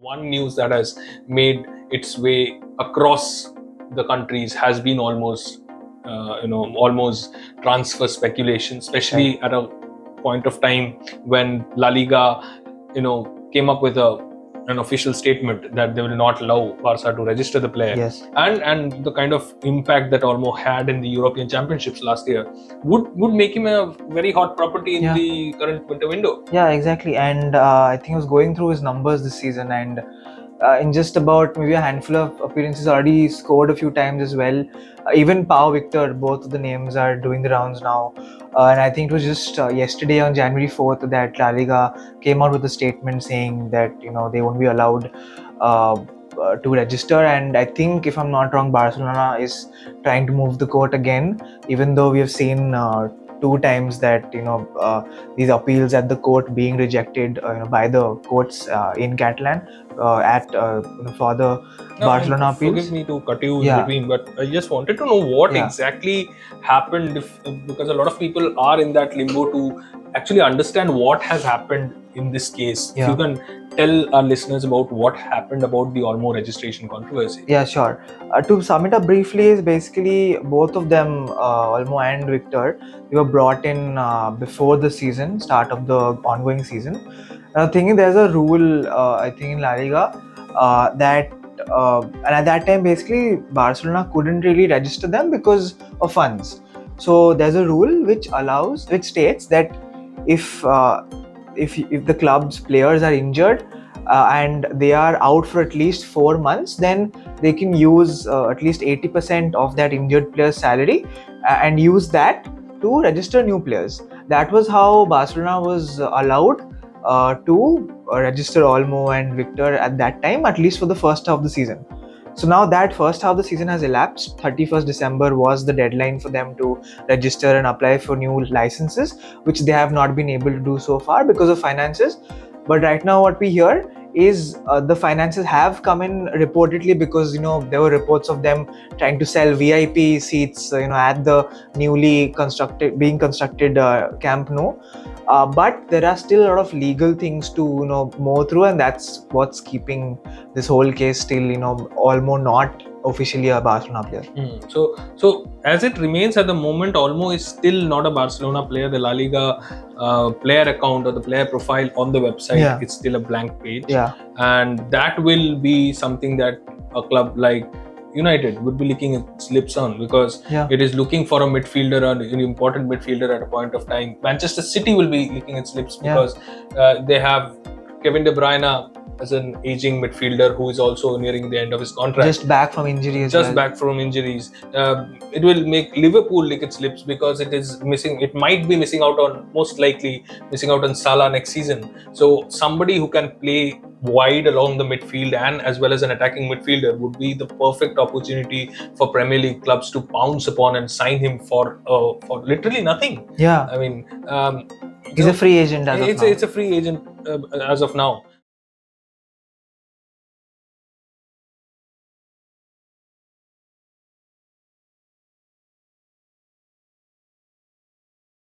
One news that has made its way across the countries has been almost transfer speculation, especially at a point of time when La Liga, came up with an official statement that they will not allow Barca to register the player. Yes. And the kind of impact that Olmo had in the European Championships last year would make him a very hot property in the current winter window. Yeah, exactly. And I think he was going through his numbers this season, and in just about maybe a handful of appearances already scored a few times as well. Even Pau, Victor, both of the names are doing the rounds now. And I think it was just yesterday on January 4th that La Liga came out with a statement saying that they won't be allowed to register. And I think, if I'm not wrong, Barcelona is trying to move the court again, even though we have seen 2 times that these appeals at the court being rejected by the courts in Catalan for the Barcelona appeals. Forgive me to cut you in between, but I just wanted to know what exactly happened, because a lot of people are in that limbo to actually understand what has happened in this case. If you can tell our listeners about what happened about the Olmo registration controversy. Yeah, sure. To sum it up briefly, is basically both of them, Olmo and Victor, they were brought in before the start of the ongoing season. Now, thinking there's a rule, I think in La Liga, that and at that time, basically, Barcelona couldn't really register them because of funds. So there's a rule which states that if the club's players are injured and they are out for at least 4 months, then they can use at least 80% of that injured player's salary and use that to register new players. That was how Barcelona was allowed to register Olmo and Victor at that time, at least for the first half of the season. So now that first half of the season has elapsed. 31st December was the deadline for them to register and apply for new licenses, which they have not been able to do so far because of finances. But right now what we hear is the finances have come in reportedly because there were reports of them trying to sell VIP seats at the newly being constructed Camp Nou. But there are still a lot of legal things to mow through, and that's what's keeping this whole case still almost not officially a Barcelona player. So as it remains at the moment, Olmo is still not a Barcelona player. The La Liga player account or the player profile on the website is still a blank page, and that will be something that a club like United would be licking its lips on, because it is looking for a midfielder, an important midfielder at a point of time. Manchester City will be licking its lips because they have Kevin De Bruyne as an aging midfielder who is also nearing the end of his contract. Just back from injuries. Back from injuries. It will make Liverpool lick its lips because it might be most likely missing out on Salah next season. So somebody who can play wide along the midfield and as well as an attacking midfielder would be the perfect opportunity for Premier League clubs to pounce upon and sign him for literally nothing. Yeah. I mean, he's a free agent as of now. It's a free agent as of now.